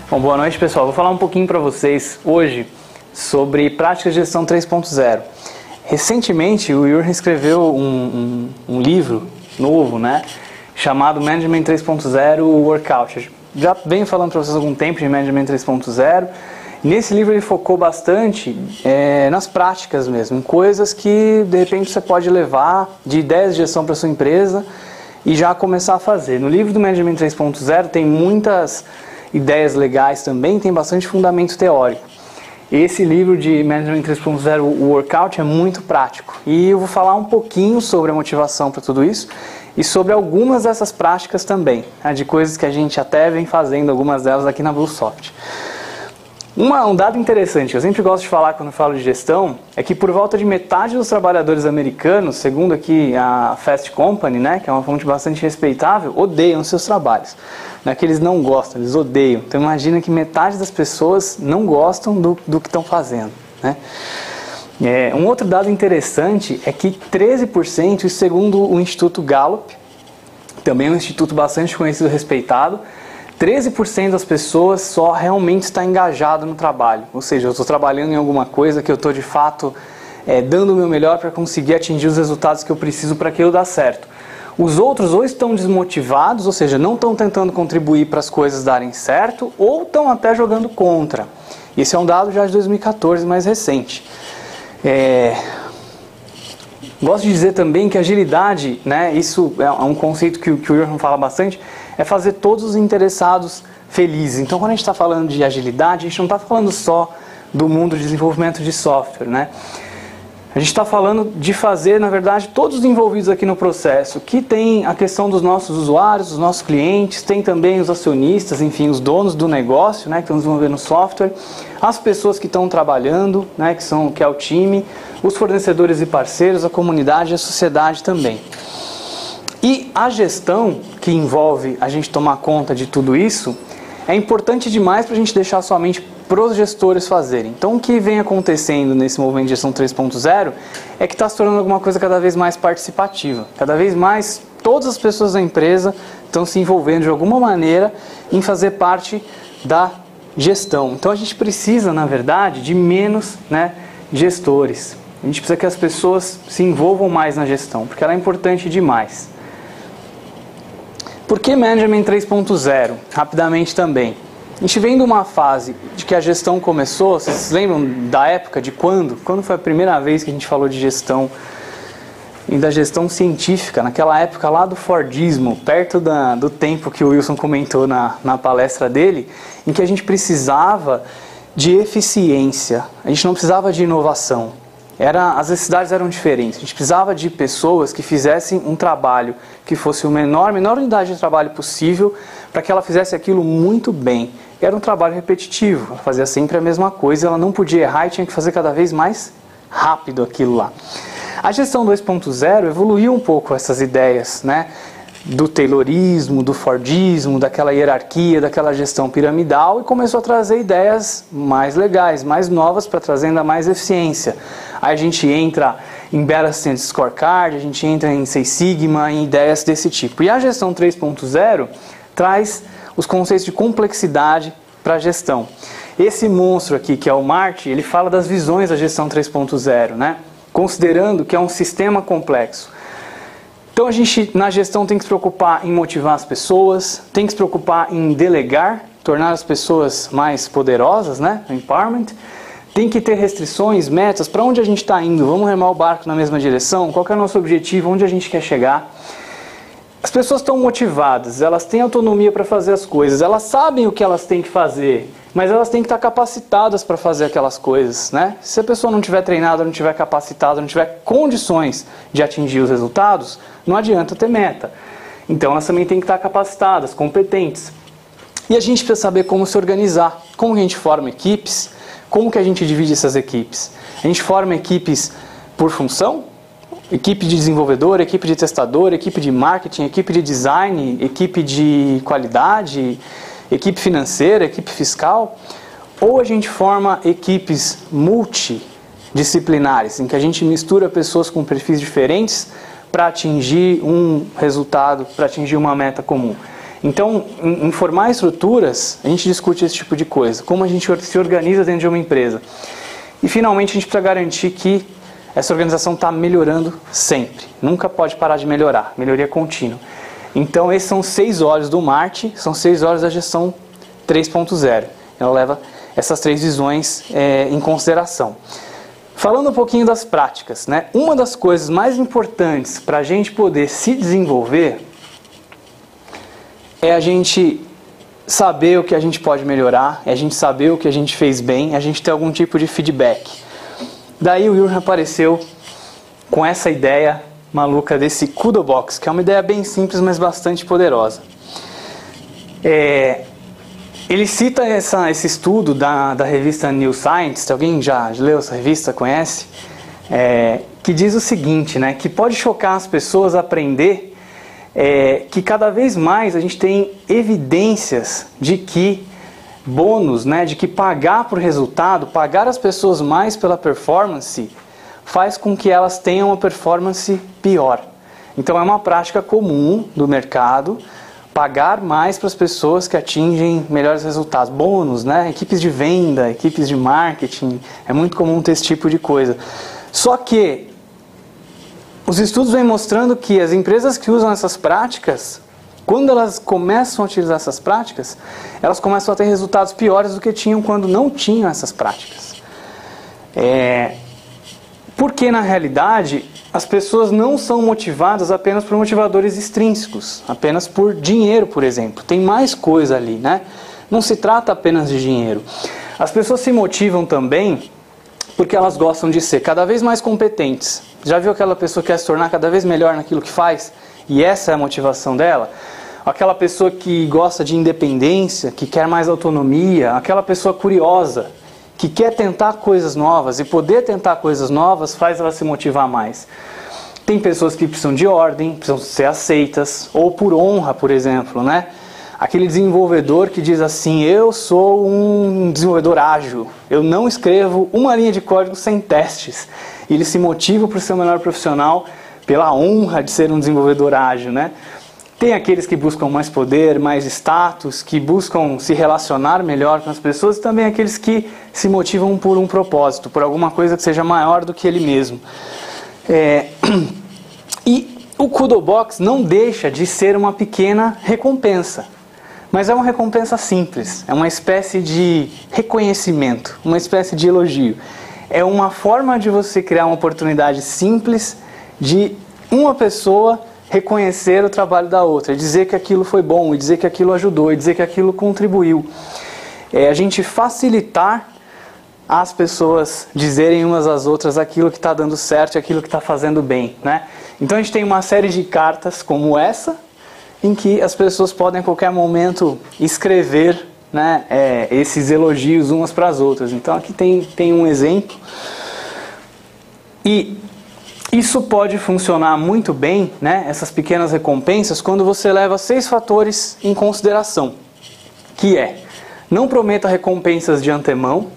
Bom, boa noite, pessoal. Vou falar um pouquinho para vocês hoje sobre práticas de gestão 3.0. Recentemente, o Jürgen escreveu um livro novo, né, chamado Management 3.0 Workout. Já venho falando para vocês há algum tempo de Management 3.0. Nesse livro ele focou bastante nas práticas mesmo, em coisas que de repente você pode levar de ideias de gestão para sua empresa e já começar a fazer. No livro do Management 3.0 tem muitas ideias legais também, tem bastante fundamento teórico. Esse livro de Management 3.0 Workout é muito prático e eu vou falar um pouquinho sobre a motivação para tudo isso e sobre algumas dessas práticas também, de coisas que a gente até vem fazendo, algumas delas aqui na BlueSoft. Um dado interessante que eu sempre gosto de falar quando eu falo de gestão é que por volta de metade dos trabalhadores americanos, segundo aqui a Fast Company, né, que é uma fonte bastante respeitável, odeiam seus trabalhos. Não é que eles não gostam, eles odeiam. Então imagina que metade das pessoas não gostam do que estão fazendo, né? Um outro dado interessante é que 13%, segundo o Instituto Gallup, também um instituto bastante conhecido e respeitado, 13% das pessoas só realmente está engajado no trabalho. Ou seja, eu estou trabalhando em alguma coisa que eu estou de fato dando o meu melhor para conseguir atingir os resultados que eu preciso para aquilo dar certo. Os outros ou estão desmotivados, ou seja, não estão tentando contribuir para as coisas darem certo, ou estão até jogando contra. Esse é um dado já de 2014, mais recente. Gosto de dizer também que agilidade, né, isso é um conceito que o Jürgen fala bastante, é fazer todos os interessados felizes. Então, quando a gente está falando de agilidade, a gente não está falando só do mundo de desenvolvimento de software, né? A gente está falando de fazer, na verdade, todos os envolvidos aqui no processo, que tem a questão dos nossos usuários, dos nossos clientes, tem também os acionistas, enfim, os donos do negócio, né, que estão desenvolvendo software, as pessoas que estão trabalhando, né, que é o time, os fornecedores e parceiros, a comunidade e a sociedade também. E a gestão, que envolve a gente tomar conta de tudo isso, é importante demais para a gente deixar somente para os gestores fazerem. Então o que vem acontecendo nesse movimento de gestão 3.0 é que está se tornando alguma coisa cada vez mais participativa. Cada vez mais todas as pessoas da empresa estão se envolvendo de alguma maneira em fazer parte da gestão. Então a gente precisa, na verdade, de menos, né, gestores. A gente precisa que as pessoas se envolvam mais na gestão, porque ela é importante demais. Por que Management 3.0? Rapidamente também. A gente vem de uma fase de que a gestão começou, vocês lembram da época, de quando? Quando foi a primeira vez que a gente falou de gestão e da gestão científica? Naquela época lá do Fordismo, perto do tempo que o Wilson comentou na palestra dele, em que a gente precisava de eficiência, a gente não precisava de inovação. As necessidades eram diferentes. A gente precisava de pessoas que fizessem um trabalho que fosse a menor unidade de trabalho possível para que ela fizesse aquilo muito bem. Era um trabalho repetitivo, ela fazia sempre a mesma coisa, ela não podia errar e tinha que fazer cada vez mais rápido aquilo lá. A gestão 2.0 evoluiu um pouco essas ideias, né? Do Taylorismo, do Fordismo, daquela hierarquia, daquela gestão piramidal e começou a trazer ideias mais legais, mais novas para trazer ainda mais eficiência. Aí a gente entra em Balanced Scorecard, a gente entra em Six Sigma, em ideias desse tipo. E a gestão 3.0 traz os conceitos de complexidade para a gestão. Esse monstro aqui, que é o Marty, ele fala das visões da gestão 3.0, né? Considerando que é um sistema complexo. Então a gente na gestão tem que se preocupar em motivar as pessoas, tem que se preocupar em delegar, tornar as pessoas mais poderosas, né? Empowerment. Tem que ter restrições, metas, para onde a gente está indo, vamos remar o barco na mesma direção, qual que é o nosso objetivo, onde a gente quer chegar. As pessoas estão motivadas, elas têm autonomia para fazer as coisas, elas sabem o que elas têm que fazer, mas elas têm que estar capacitadas para fazer aquelas coisas, né? Se a pessoa não estiver treinada, não estiver capacitada, não tiver condições de atingir os resultados, não adianta ter meta. Então elas também têm que estar capacitadas, competentes. E a gente precisa saber como se organizar, como a gente forma equipes, como que a gente divide essas equipes. A gente forma equipes por função, equipe de desenvolvedor, equipe de testador, equipe de marketing, equipe de design, equipe de qualidade, equipe financeira, equipe fiscal, ou a gente forma equipes multidisciplinares, em que a gente mistura pessoas com perfis diferentes para atingir um resultado, para atingir uma meta comum. Então, em formar estruturas, a gente discute esse tipo de coisa, como a gente se organiza dentro de uma empresa. E finalmente a gente precisa garantir que essa organização está melhorando sempre, nunca pode parar de melhorar, melhoria contínua. Então esses são 6 olhos do Marty, são 6 olhos da gestão 3.0. Ela leva essas 3 visões em consideração. Falando um pouquinho das práticas, né? Uma das coisas mais importantes para a gente poder se desenvolver é a gente saber o que a gente pode melhorar, é a gente saber o que a gente fez bem, é a gente ter algum tipo de feedback. Daí o Jürgen apareceu com essa ideia maluca desse Kudo Box, que é uma ideia bem simples, mas bastante poderosa. Ele cita esse estudo da revista New Scientist, alguém já leu essa revista, conhece? Que diz o seguinte, né, que pode chocar as pessoas aprender que cada vez mais a gente tem evidências de que bônus, né, de que pagar por resultado, pagar as pessoas mais pela performance, faz com que elas tenham uma performance pior. Então é uma prática comum do mercado pagar mais para as pessoas que atingem melhores resultados. Bônus, né? Equipes de venda, equipes de marketing, é muito comum ter esse tipo de coisa. Só que os estudos vêm mostrando que as empresas que usam essas práticas, quando elas começam a utilizar essas práticas, elas começam a ter resultados piores do que tinham quando não tinham essas práticas. Porque na realidade as pessoas não são motivadas apenas por motivadores extrínsecos, apenas por dinheiro, por exemplo. Tem mais coisa ali, né? Não se trata apenas de dinheiro. As pessoas se motivam também porque elas gostam de ser cada vez mais competentes. Já viu aquela pessoa que quer se tornar cada vez melhor naquilo que faz? E essa é a motivação dela? Aquela pessoa que gosta de independência, que quer mais autonomia, aquela pessoa curiosa, que quer tentar coisas novas, e poder tentar coisas novas faz ela se motivar mais. Tem pessoas que precisam de ordem, precisam ser aceitas, ou por honra, por exemplo, né? Aquele desenvolvedor que diz assim, eu sou um desenvolvedor ágil, eu não escrevo uma linha de código sem testes. E ele se motiva para ser o melhor profissional pela honra de ser um desenvolvedor ágil, né? Tem aqueles que buscam mais poder, mais status, que buscam se relacionar melhor com as pessoas, e também aqueles que se motivam por um propósito, por alguma coisa que seja maior do que ele mesmo. E o Kudo Box não deixa de ser uma pequena recompensa, mas é uma recompensa simples, é uma espécie de reconhecimento, uma espécie de elogio. É uma forma de você criar uma oportunidade simples de uma pessoa reconhecer o trabalho da outra, dizer que aquilo foi bom, e dizer que aquilo ajudou, e dizer que aquilo contribuiu. A gente facilitar as pessoas dizerem umas às outras aquilo que está dando certo e aquilo que está fazendo bem, né? Então a gente tem uma série de cartas como essa, em que as pessoas podem a qualquer momento escrever, né, esses elogios umas para as outras. Então aqui tem um exemplo. E isso pode funcionar muito bem, né, essas pequenas recompensas, quando você leva 6 fatores em consideração. Que não prometa recompensas de antemão,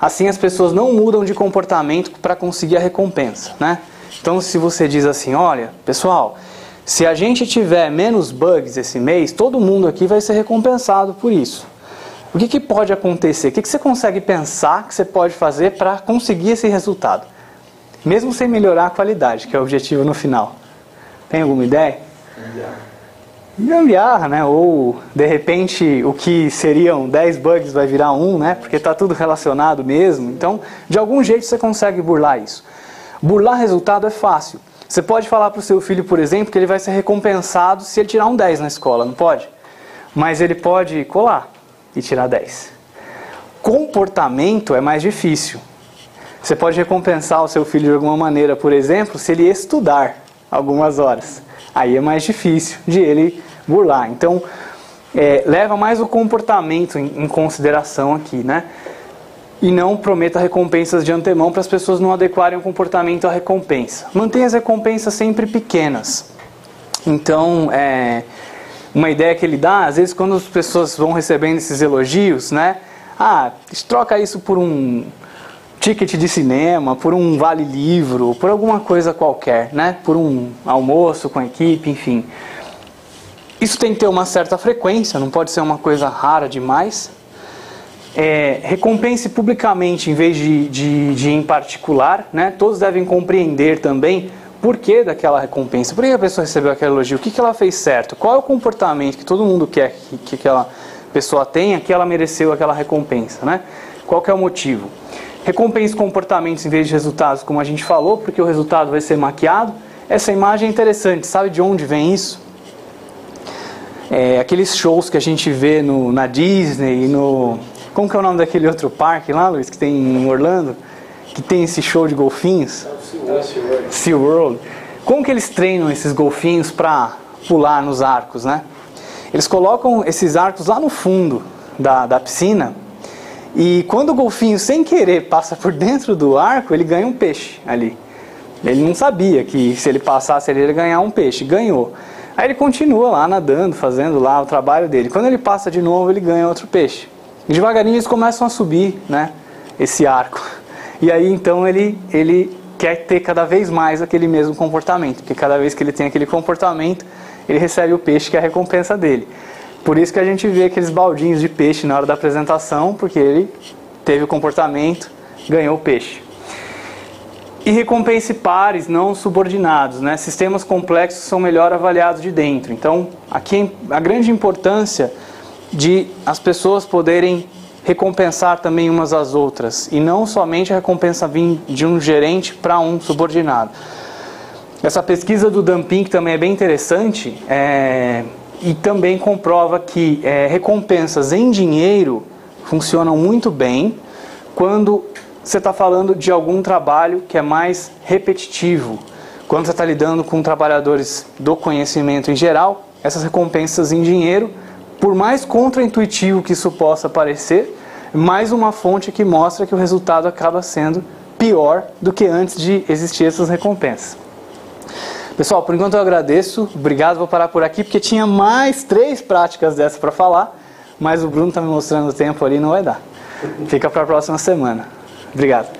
assim as pessoas não mudam de comportamento para conseguir a recompensa, né? Então se você diz assim, olha, pessoal, se a gente tiver menos bugs esse mês, todo mundo aqui vai ser recompensado por isso. O que pode acontecer? O que você consegue pensar que você pode fazer para conseguir esse resultado? Mesmo sem melhorar a qualidade, que é o objetivo no final. Tem alguma ideia? Gambiarra, né? Ou, de repente, o que seriam 10 bugs vai virar 1, né? Porque está tudo relacionado mesmo. Então, de algum jeito você consegue burlar isso. Burlar resultado é fácil. Você pode falar para o seu filho, por exemplo, que ele vai ser recompensado se ele tirar um 10 na escola, não pode? Mas ele pode colar e tirar 10. Comportamento é mais difícil. Você pode recompensar o seu filho de alguma maneira, por exemplo, se ele estudar algumas horas. Aí é mais difícil de ele burlar. Então, leva mais o comportamento em consideração aqui, né? E não prometa recompensas de antemão para as pessoas não adequarem o comportamento à recompensa. Mantenha as recompensas sempre pequenas. Então, uma ideia que ele dá, às vezes quando as pessoas vão recebendo esses elogios, né? Troca isso por um ticket de cinema, por um vale-livro, por alguma coisa qualquer, né? Por um almoço com a equipe, enfim. Isso tem que ter uma certa frequência, não pode ser uma coisa rara demais. Recompense publicamente em vez de em particular, né? Todos devem compreender também por que daquela recompensa. Por que a pessoa recebeu aquele elogio? O que ela fez certo? Qual é o comportamento que todo mundo quer que aquela pessoa tenha, que ela mereceu aquela recompensa, né? Qual que é o motivo? Recompense comportamentos em vez de resultados, como a gente falou, porque o resultado vai ser maquiado. Essa imagem é interessante, sabe de onde vem isso? Aqueles shows que a gente vê na Disney e no... Como que é o nome daquele outro parque lá, Luiz, que tem em Orlando? Que tem esse show de golfinhos? SeaWorld. Como que eles treinam esses golfinhos para pular nos arcos, né? Eles colocam esses arcos lá no fundo da piscina e quando o golfinho, sem querer, passa por dentro do arco, ele ganha um peixe ali. Ele não sabia que se ele passasse ele ia ganhar um peixe. Ganhou. Aí ele continua lá nadando, fazendo lá o trabalho dele. Quando ele passa de novo, ele ganha outro peixe. E devagarinho eles começam a subir, né, esse arco. E aí então ele quer ter cada vez mais aquele mesmo comportamento. Porque cada vez que ele tem aquele comportamento, ele recebe o peixe que é a recompensa dele. Por isso que a gente vê aqueles baldinhos de peixe na hora da apresentação, porque ele teve o comportamento, ganhou o peixe. E recompense pares, não subordinados, né? Sistemas complexos são melhor avaliados de dentro. Então, aqui a grande importância de as pessoas poderem recompensar também umas às outras, e não somente a recompensa vir de um gerente para um subordinado. Essa pesquisa do Dumping também é bem interessante, e também comprova que recompensas em dinheiro funcionam muito bem quando você está falando de algum trabalho que é mais repetitivo. Quando você está lidando com trabalhadores do conhecimento em geral, essas recompensas em dinheiro, por mais contraintuitivo que isso possa parecer, mais uma fonte que mostra que o resultado acaba sendo pior do que antes de existir essas recompensas. Pessoal, por enquanto eu agradeço, obrigado, vou parar por aqui, porque tinha mais 3 práticas dessas para falar, mas o Bruno está me mostrando o tempo ali, não vai dar. Fica para a próxima semana. Obrigado.